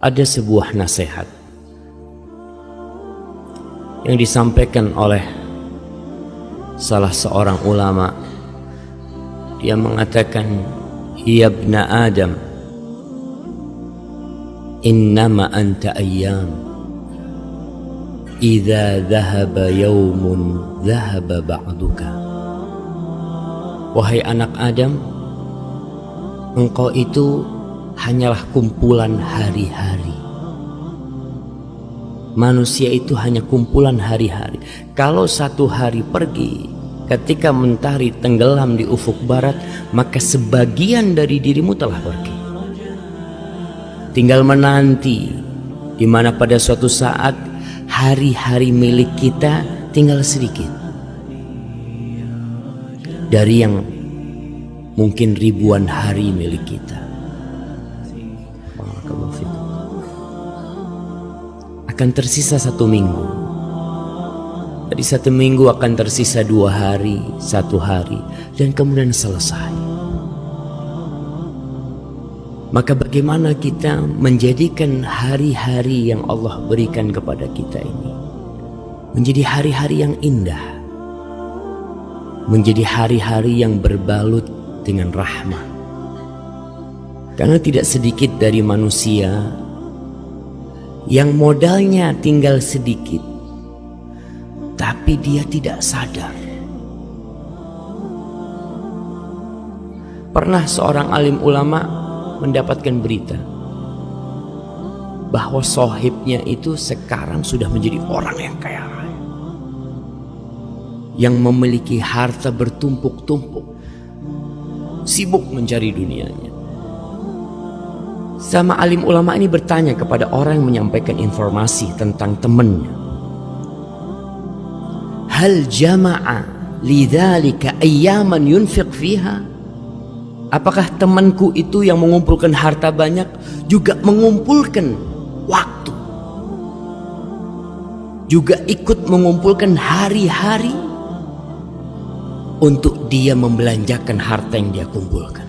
ada sebuah nasihat yang disampaikan oleh salah seorang ulama. Dia mengatakan, ya ibna Adam, innama anta ayyam, idza dhahaba yawmun dhahaba ba'duka. Wahai anak Adam, engkau itu hanyalah kumpulan hari-hari. Manusia itu hanya kumpulan hari-hari. Kalau satu hari pergi, ketika mentari tenggelam di ufuk barat, maka sebagian dari dirimu telah pergi. Tinggal menanti, di mana pada suatu saat hari-hari milik kita tinggal sedikit. Dari yang mungkin ribuan hari milik kita, akan tersisa 1 minggu. Dari 1 minggu akan tersisa 2 hari, 1 hari, dan kemudian selesai. Maka bagaimana kita menjadikan hari-hari yang Allah berikan kepada kita ini menjadi hari-hari yang indah, menjadi hari-hari yang berbalut dengan rahmah. Karena tidak sedikit dari manusia yang modalnya tinggal sedikit, tapi dia tidak sadar. Pernah seorang alim ulama mendapatkan berita bahwa sohibnya itu sekarang sudah menjadi orang yang kaya raya, yang memiliki harta bertumpuk-tumpuk, sibuk mencari dunianya. Sama alim ulama ini bertanya kepada orang yang menyampaikan informasi tentang temannya, hal jama'a lidzalika ayyaman yunfiq fiha? Apakah temanku itu yang mengumpulkan harta banyak juga mengumpulkan waktu, juga ikut mengumpulkan hari-hari untuk dia membelanjakan harta yang dia kumpulkan?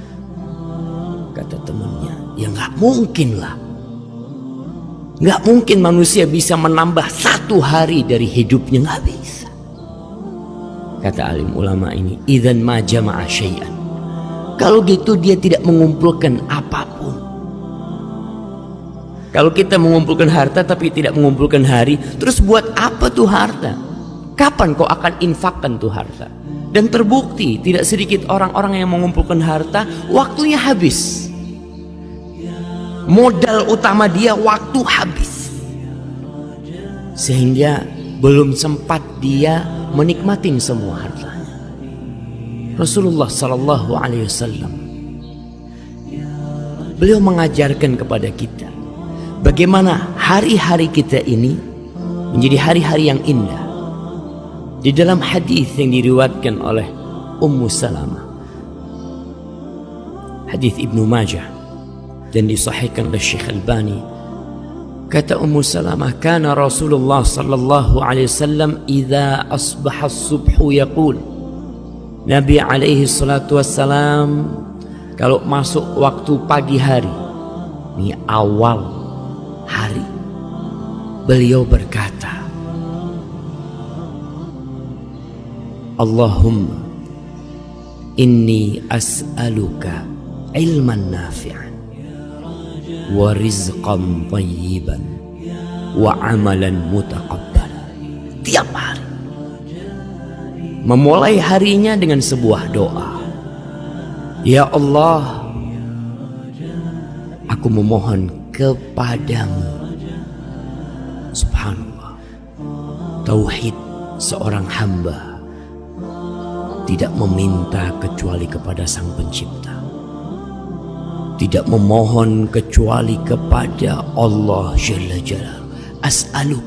Kata temannya, ya nggak mungkin lah. Nggak mungkin manusia bisa menambah 1 hari dari hidupnya, nggak bisa. Kata alim ulama ini, idzan ma jama'a syai'an. Kalau gitu dia tidak mengumpulkan apapun. Kalau kita mengumpulkan harta tapi tidak mengumpulkan hari, terus buat apa tuh harta? Kapan kau akan infakkan tuh harta? Dan terbukti tidak sedikit orang-orang yang mengumpulkan harta, waktunya habis. Modal utama dia waktu habis, sehingga belum sempat dia menikmatin semua hartanya. Rasulullah Sallallahu Alaihi Wasallam, beliau mengajarkan kepada kita bagaimana hari-hari kita ini menjadi hari-hari yang indah. Di dalam hadis yang diriwayatkan oleh Ummu Salamah, hadis Ibnu Majah dan disahihkan oleh Syekh Albani, kata Ummu Salamah, kana Rasulullah sallallahu alaihi wasallam idza asbaha as-subhu yaqul, Nabi alaihi salatu wassalam kalau masuk waktu pagi hari, ini awal hari, beliau berkata, Allahumma inni as'aluka ilman nafi'an wa rizqan thayyiban wa amalan mutaqabbalan. Tiap hari memulai harinya dengan sebuah doa, ya Allah, aku memohon kepadamu. Subhanallah, tauhid seorang hamba tidak meminta kecuali kepada Sang Pencipta, tidak memohon kecuali kepada Allah Jalla Jalaluhu. As'aluk.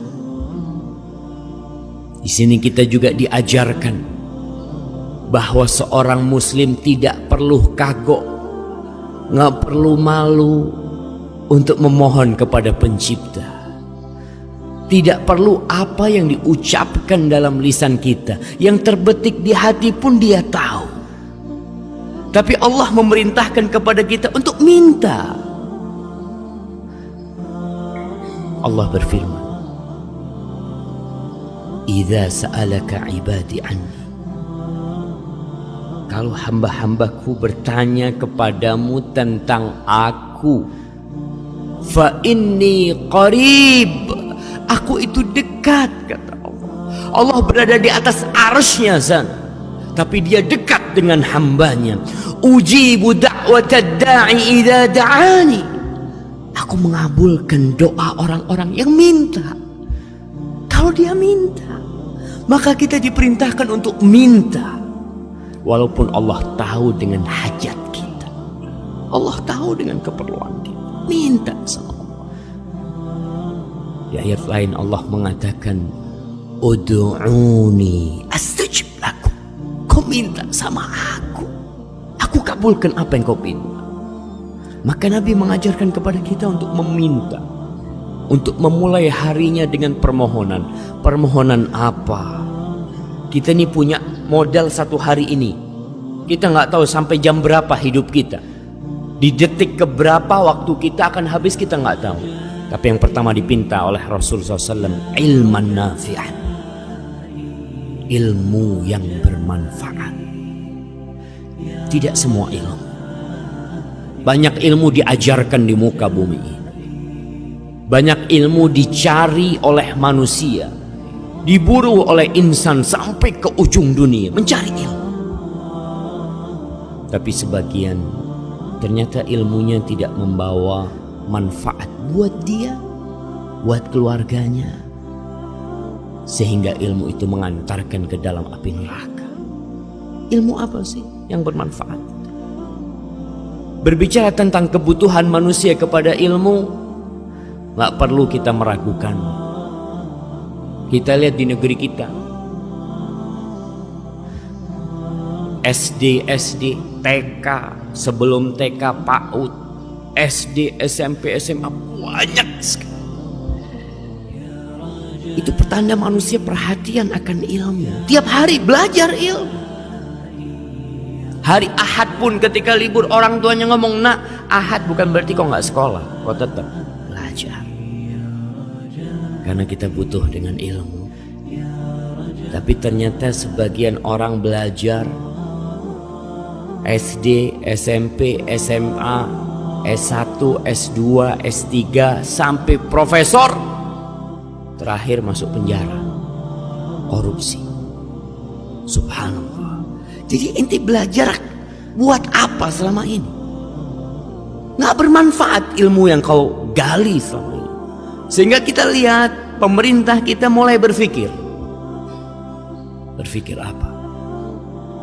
Di sini kita juga diajarkan bahwa seorang muslim tidak perlu kagok, nggak perlu malu untuk memohon kepada Pencipta. Tidak perlu apa yang diucapkan dalam lisan kita, yang terbetik di hati pun Dia tahu. Tapi Allah memerintahkan kepada kita untuk minta. Allah berfirman, "Idza sa'alaka 'ibadi anni." Kalau hamba-hambaku bertanya kepadamu tentang aku, fa inni qarib. Aku itu dekat, kata Allah. Allah berada di atas arsy-Nya sana, tapi dia dekat dengan hambanya. Ujibu da'watad da'i idza da'ani. Aku mengabulkan doa orang-orang yang minta. Kalau dia minta, maka kita diperintahkan untuk minta. Walaupun Allah tahu dengan hajat kita, Allah tahu dengan keperluan kita, minta sama Allah. Di ayat lain Allah mengatakan, Ud'uni astajib lakum. Kau minta sama aku kabulkan apa yang kau minta. Maka Nabi mengajarkan kepada kita untuk meminta, untuk memulai harinya dengan permohonan. Permohonan apa? Kita ini punya modal satu hari ini. Kita nggak tahu sampai jam berapa hidup kita. Di detik keberapa waktu kita akan habis, kita nggak tahu. Tapi yang pertama dipinta oleh Rasulullah SAW, ilman nafi'an, ilmu yang bermanfaat. Tidak semua ilmu. Banyak ilmu diajarkan di muka bumi ini. Banyak ilmu dicari oleh manusia, diburu oleh insan sampai ke ujung dunia mencari ilmu. Tapi sebagian ternyata ilmunya tidak membawa manfaat buat dia, buat keluarganya, sehingga ilmu itu mengantarkan ke dalam api neraka. Ilmu apa sih yang bermanfaat? Berbicara tentang kebutuhan manusia kepada ilmu, gak perlu kita meragukan. Kita lihat di negeri kita, SD, TK, sebelum TK PAUD, SD, SMP, SMA, banyak sekali. Itu pertanda manusia perhatian akan ilmu. Tiap hari belajar ilmu. Hari Ahad pun ketika libur, orang tuanya ngomong, "Nak, Ahad bukan berarti kau nggak sekolah, kau tetap belajar." Karena kita butuh dengan ilmu. Tapi ternyata sebagian orang belajar SD, SMP, SMA, S1, S2, S3 sampai profesor, terakhir masuk penjara, korupsi. Subhanallah. Jadi ente belajar buat apa selama ini? Nggak bermanfaat ilmu yang kau gali selama ini. Sehingga kita lihat pemerintah kita mulai berpikir. Berpikir apa?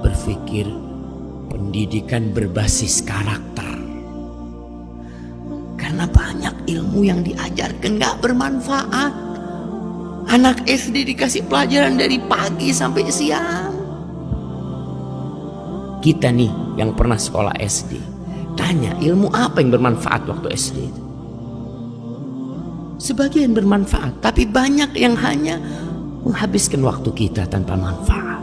Berpikir pendidikan berbasis karakter. Karena banyak ilmu yang diajarkan nggak bermanfaat. Anak SD dikasih pelajaran dari pagi sampai siang. Kita nih yang pernah sekolah SD, tanya ilmu apa yang bermanfaat waktu SD itu? Sebagian bermanfaat, tapi banyak yang hanya menghabiskan waktu kita tanpa manfaat.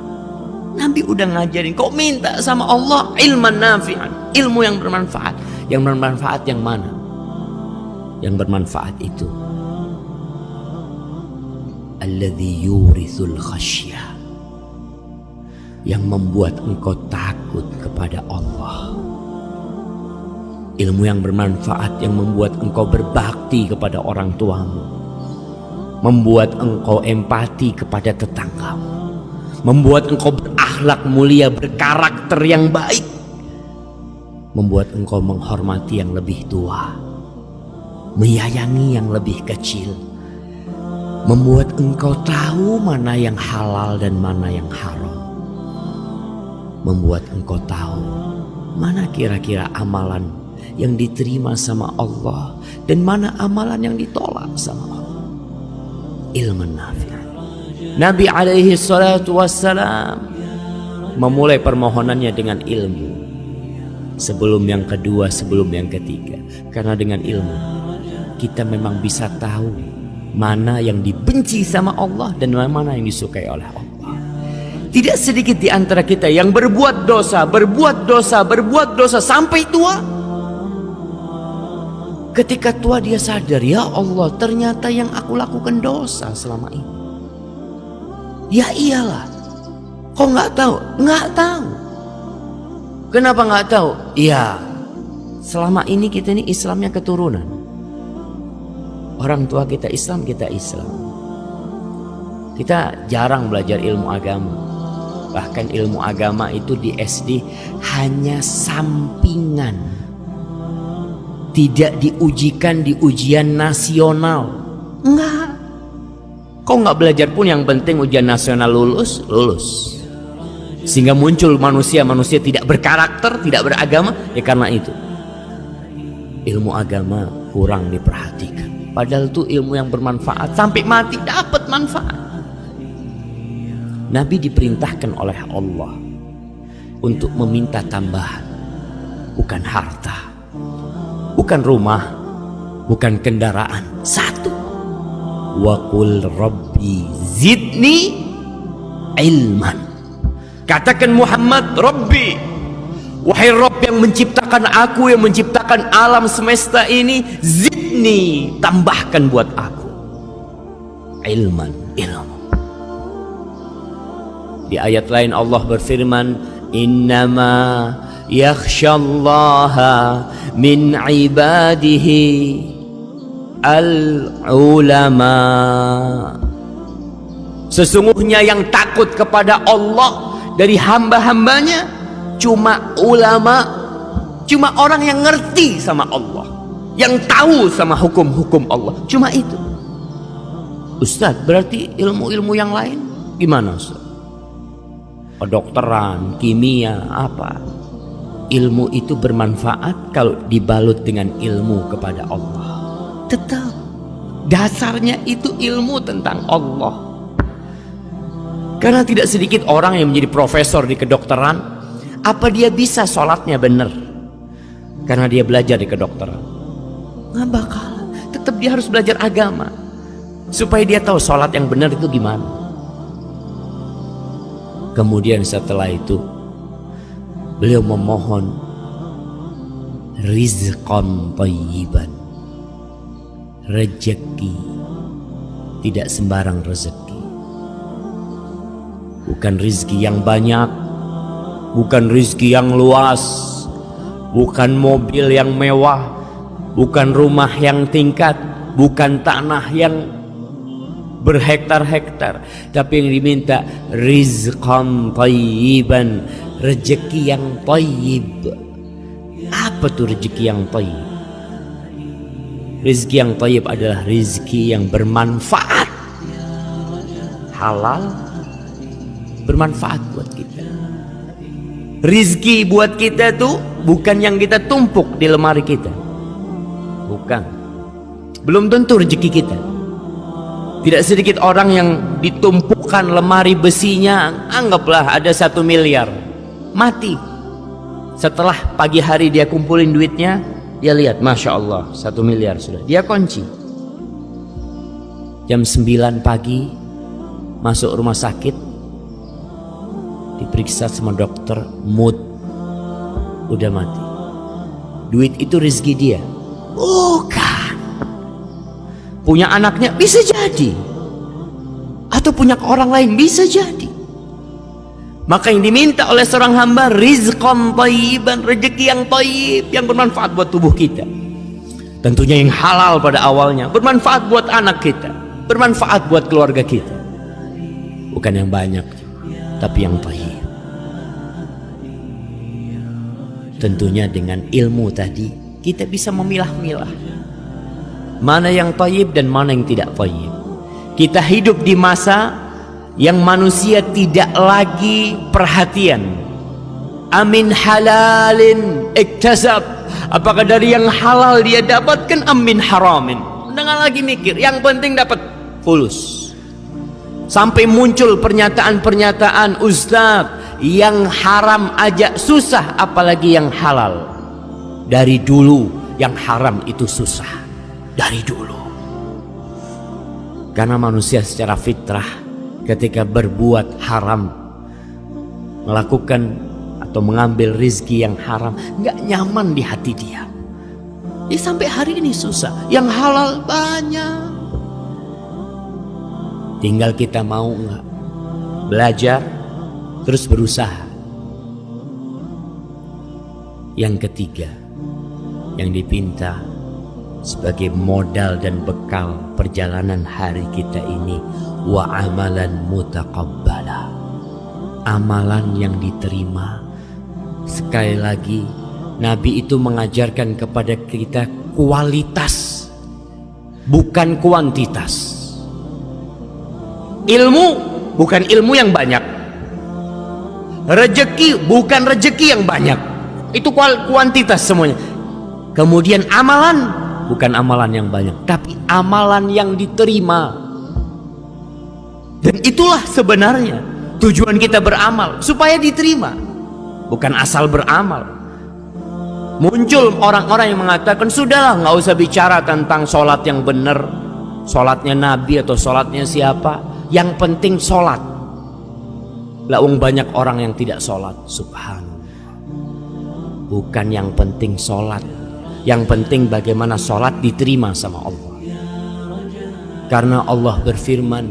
Nabi udah ngajarin, kau minta sama Allah ilman nafi'an, ilmu yang bermanfaat. Yang bermanfaat yang mana? Yang bermanfaat itu alladzi yurithul khasyah, yang membuat engkau takut kepada Allah. Ilmu yang bermanfaat yang membuat engkau berbakti kepada orang tuamu, membuat engkau empati kepada tetanggamu, membuat engkau berakhlak mulia, berkarakter yang baik, membuat engkau menghormati yang lebih tua, menyayangi yang lebih kecil, membuat engkau tahu mana yang halal dan mana yang haram, membuat engkau tahu mana kira-kira amalan yang diterima sama Allah dan mana amalan yang ditolak sama Allah. Ilmu nafi'. Nabi alaihi salatu wassalam memulai permohonannya dengan ilmu sebelum yang kedua, sebelum yang ketiga. Karena dengan ilmu kita memang bisa tahu mana yang dibenci sama Allah dan mana yang disukai oleh Allah. Tidak sedikit di antara kita yang berbuat dosa sampai tua. Ketika tua dia sadar, ya Allah, ternyata yang aku lakukan dosa selama ini. Ya iyalah. Kok nggak tahu? Nggak tahu. Kenapa nggak tahu? Ya, selama ini kita ini Islamnya keturunan. Orang tua kita Islam, kita Islam. Kita jarang belajar ilmu agama. Bahkan ilmu agama itu di SD hanya sampingan. Tidak diujikan di ujian nasional. Enggak. Kau nggak belajar pun, yang penting ujian nasional lulus. Sehingga muncul manusia tidak berkarakter, tidak beragama. Ya karena itu ilmu agama kurang diperhatikan. Padahal itu ilmu yang bermanfaat. Sampai mati dapat manfaat. Nabi diperintahkan oleh Allah untuk meminta tambahan. Bukan harta, bukan rumah, bukan kendaraan. Satu. Wa qul rabbi zidni ilman. Katakan Muhammad, Rabbi, wahai Rabb yang menciptakan aku, yang menciptakan alam semesta ini, zidni, tambahkan buat aku ilman, ilmu. Di ayat lain Allah berfirman, innama yakhshallaha min ibadihi al-ulama. Sesungguhnya yang takut kepada Allah dari hamba-hambanya cuma ulama, cuma orang yang ngerti sama Allah, yang tahu sama hukum-hukum Allah. Cuma itu. Ustaz, berarti ilmu-ilmu yang lain gimana Ustaz? Kedokteran, kimia, apa? Ilmu itu bermanfaat kalau dibalut dengan ilmu kepada Allah. Tetap dasarnya itu ilmu tentang Allah. Karena tidak sedikit orang yang menjadi profesor di kedokteran, apa dia bisa sholatnya benar? Karena dia belajar di kedokteran. Nggak bakal. Tetap dia harus belajar agama supaya dia tahu sholat yang benar itu gimana. Kemudian setelah itu beliau memohon rizqan thayyiban, rezeki, tidak sembarang rezeki. Bukan rezeki yang banyak, bukan rezeki yang luas, bukan mobil yang mewah, bukan rumah yang tingkat, bukan tanah yang berhektar-hektar, tapi yang diminta rizqan thayyiban, rezeki yang thayyib. Apa tuh rezeki yang thayyib? Rezeki yang thayyib adalah rezeki yang bermanfaat, halal, bermanfaat buat kita. Rezeki buat kita tuh bukan yang kita tumpuk di lemari kita, bukan. Belum tentu rezeki kita. Tidak sedikit orang yang ditumpukan lemari besinya, anggaplah ada 1 miliar, mati. Setelah pagi hari dia kumpulin duitnya, dia lihat, Masya Allah, 1 miliar sudah. Dia kunci. Jam 9 pagi, masuk rumah sakit, diperiksa sama dokter, mood, udah mati. Duit itu rezeki dia? Bukan. Punya anaknya bisa jadi, atau punya ke orang lain bisa jadi. Maka yang diminta oleh seorang hamba rizqan thayyiban, rezeki yang thayyib, yang bermanfaat buat tubuh kita. Tentunya yang halal pada awalnya, bermanfaat buat anak kita, bermanfaat buat keluarga kita. Bukan yang banyak, tapi yang thayyib. Tentunya dengan ilmu tadi kita bisa memilah-milah mana yang thayyib dan mana yang tidak thayyib. Kita hidup di masa yang manusia tidak lagi perhatian. Amin halalin iktasab, apakah dari yang halal dia dapatkan, amin haramin. Jangan lagi mikir, yang penting dapat fulus. Sampai muncul pernyataan-pernyataan, Ustaz, yang haram aja susah, apalagi yang halal. Dari dulu yang haram itu susah, dari dulu. Karena manusia secara fitrah ketika berbuat haram, melakukan atau mengambil rizki yang haram, nggak nyaman di hati dia. Sampai hari ini susah. Yang halal banyak. Tinggal kita mau nggak belajar, terus berusaha. Yang ketiga, yang dipinta sebagai modal dan bekal perjalanan hari kita ini, wa amalan mutaqabbala, amalan yang diterima. Sekali lagi, Nabi itu mengajarkan kepada kita kualitas, bukan kuantitas. Ilmu bukan ilmu yang banyak, rezeki bukan rezeki yang banyak, itu kuantitas semuanya. Kemudian amalan bukan amalan yang banyak, tapi amalan yang diterima. Dan itulah sebenarnya tujuan kita beramal, supaya diterima, bukan asal beramal. Muncul orang-orang yang mengatakan, sudahlah nggak usah bicara tentang sholat yang benar, sholatnya Nabi atau sholatnya siapa, yang penting sholat. Laung banyak orang yang tidak sholat. Subhanallah. Bukan yang penting sholat, yang penting bagaimana sholat diterima sama Allah. Karena Allah berfirman,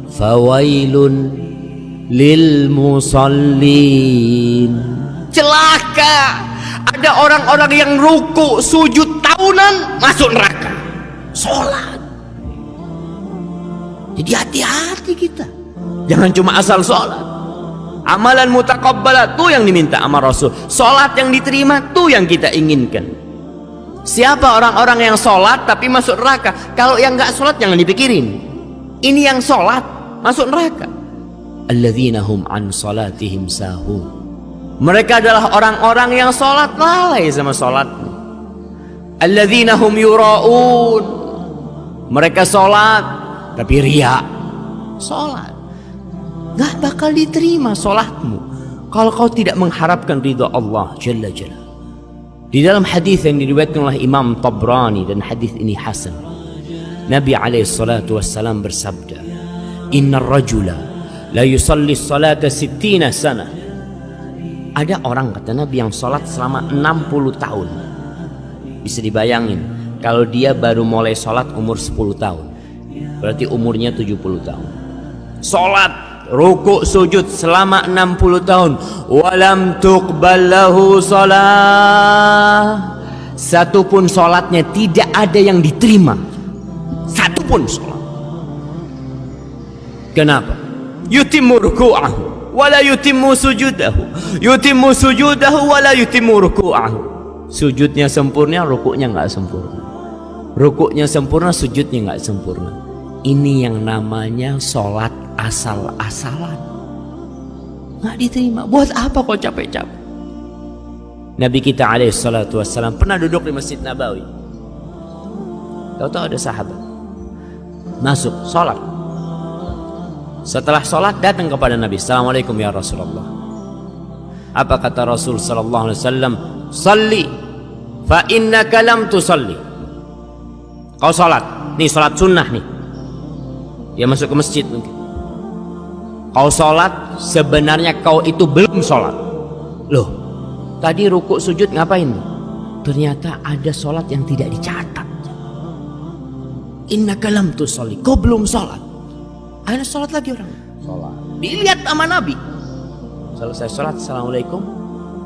fawailun lil musallin, celaka ada orang-orang yang ruku sujud tahunan masuk neraka. Sholat. Jadi hati-hati kita, jangan cuma asal sholat. Amalan mutaqabbalah tuh yang diminta sama Rasul. Sholat yang diterima tuh yang kita inginkan. Siapa orang-orang yang sholat tapi masuk neraka? Kalau yang nggak sholat jangan dipikirin. Ini yang sholat masuk neraka. Alladzina hum an sholatihim sahun. Mereka adalah orang-orang yang sholat lalai sama sholatnya. Alladzina hum yura'un. Mereka sholat tapi riya. Sholat gak bakal diterima sholatmu kalau kau tidak mengharapkan ridha Allah Jalla Jalla. Di dalam hadis yang diriwayatkan oleh Imam Tabrani, dan hadis ini hasan, Nabi SAW bersabda, Innar rajula la yusalli salata 60 sana. Ada orang, kata Nabi, yang sholat selama 60 tahun. Bisa dibayangin, kalau dia baru mulai sholat umur 10 tahun, berarti umurnya 70 tahun. Sholat, rukuk, sujud selama 60 tahun. Walam tuqbal lahu sholat. Satupun sholatnya tidak ada yang diterima. Satupun sholat. Kenapa? Yutimmu ruku'ahu wala yutimmu sujudahu, yutimmu sujudahu wala yutimmu ruku'ahu. Sujudnya sempurna, rukuknya nggak sempurna. Rukuknya sempurna, sujudnya nggak sempurna. Ini yang namanya sholat asal-asalan, nggak diterima. Buat apa kau capek-capek? Nabi kita SAW pernah duduk di Masjid Nabawi. Tahu-tahu ada sahabat masuk sholat. Setelah sholat datang kepada Nabi, Assalamualaikum ya Rasulullah. Apa kata Rasul sallallahu alaihi wasallam? Salli fa innaka lam tusalli. Kau sholat, nih sholat sunnah nih. Dia masuk ke masjid mungkin. Kau sholat, sebenarnya kau itu belum sholat. Loh, tadi rukuk sujud ngapain? Ternyata ada sholat yang tidak dicatat. Innaka lam tusalli, kau belum sholat. Akhirnya sholat lagi orang. Sholat. Dilihat sama Nabi. Selesai sholat, Assalamualaikum.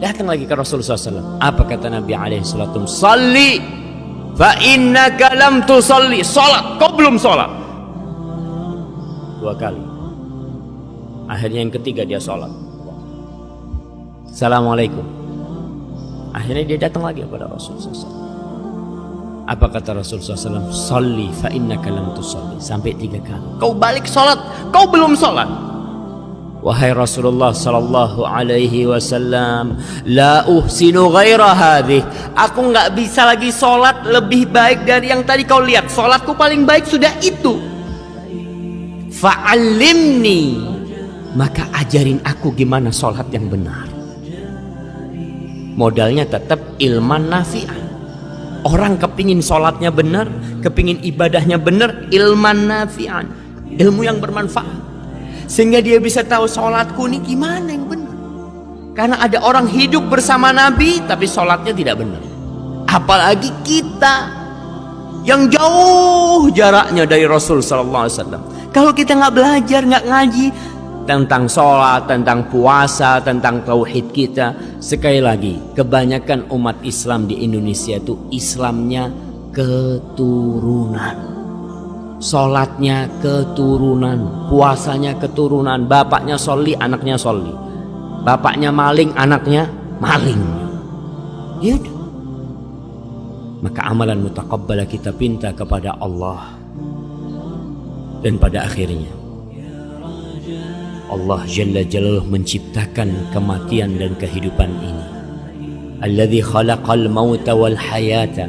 Datang lagi ke Rasulullah SAW. Apa kata Nabi SAW? Salli fa innaka lam tusalli. Sholat, kau belum sholat. 2 kali. Akhirnya yang ketiga dia sholat. Assalamualaikum. Akhirnya dia datang lagi kepada Rasulullah SAW. Apa kata Rasulullah SAW? Salli fa innaka lam tusalli. Sampai 3 kali. Kau balik sholat, kau belum sholat. Wahai Rasulullah sallallahu alaihi wasallam, la uhsinu ghaira hadhih. Aku nggak bisa lagi sholat lebih baik dari yang tadi kau lihat. Sholatku paling baik sudah itu. Fa'allimni, maka ajarin aku gimana sholat yang benar. Modalnya tetap ilman nafi'an. Orang kepingin sholatnya benar, kepingin ibadahnya benar, ilman nafi'an, ilmu yang bermanfaat, sehingga dia bisa tahu sholatku ini gimana yang benar. Karena ada orang hidup bersama Nabi tapi sholatnya tidak benar. Apalagi kita yang jauh jaraknya dari Rasul sallallahu alaihi wasallam. Kalau kita nggak belajar, nggak ngaji tentang sholat, tentang puasa, tentang tauhid kita, sekali lagi, kebanyakan umat Islam di Indonesia itu Islamnya keturunan, sholatnya keturunan, puasanya keturunan. Bapaknya sholli, anaknya sholli. Bapaknya maling, anaknya maling. Ya udah. Maka amalan mutaqabbalah kita pinta kepada Allah. Dan pada akhirnya Allah Jalla Jalaluhu menciptakan kematian dan kehidupan ini. Alladzi khalaqal mauta wal hayata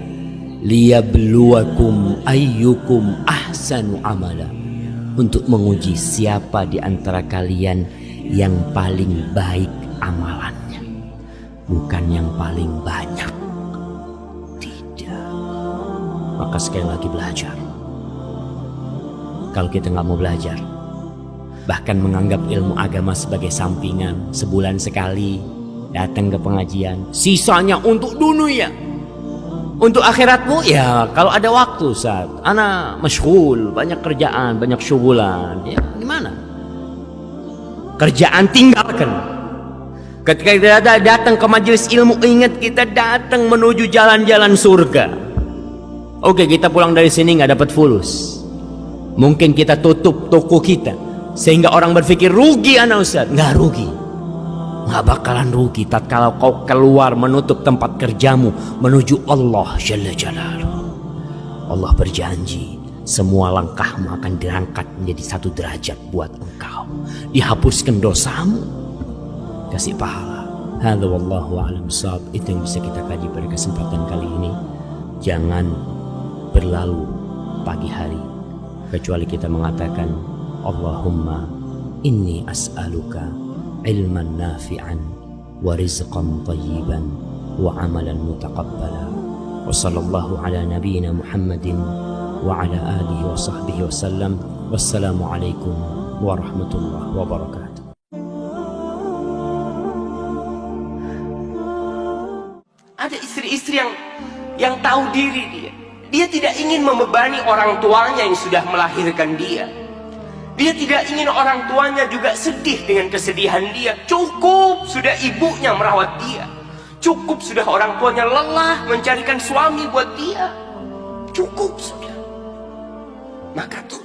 liyabluwakum ayyukum ahsanu amala. Untuk menguji siapa di antara kalian yang paling baik amalannya, bukan yang paling banyak. Tidak. Maka sekali lagi belajar. Kalau kita nggak mau belajar, bahkan menganggap ilmu agama sebagai sampingan, sebulan sekali datang ke pengajian, sisanya untuk dunia, untuk akhiratmu ya kalau ada waktu. Saat ana masyghul, banyak kerjaan, banyak syugulan, ya gimana? Kerjaan tinggalkan. Ketika kita datang ke majelis ilmu, ingat kita datang menuju jalan-jalan surga. Oke, kita pulang dari sini nggak dapat fulus, mungkin kita tutup toko kita sehingga orang berpikir rugi anak Ustaz. Nggak rugi, nggak bakalan rugi tatkala kau keluar menutup tempat kerjamu menuju Allah Jalla Jalaluhu. Allah berjanji semua langkahmu akan dirangkat menjadi satu derajat buat engkau, dihapuskan dosamu, kasih pahala. Hadza wallahu a'lam bishawab. Itu yang bisa kita kaji pada kesempatan kali ini. Jangan berlalu pagi hari kecuali kita mengatakan Allahumma inni as'aluka ilman nafi'an wa rizqan tayyiban wa amalan mutaqabbala. Wa sallallahu ala nabiyyina Muhammadin wa ala alihi wa sahbihi wa sallam. Wassalamu alaikum warahmatullahi wabarakatuh. Ada istri-istri yang tahu diri dia. Dia tidak ingin membebani orang tuanya yang sudah melahirkan dia. Dia tidak ingin orang tuanya juga sedih dengan kesedihan dia. Cukup sudah ibunya merawat dia. Cukup sudah orang tuanya lelah mencarikan suami buat dia. Cukup sudah. Maka tuh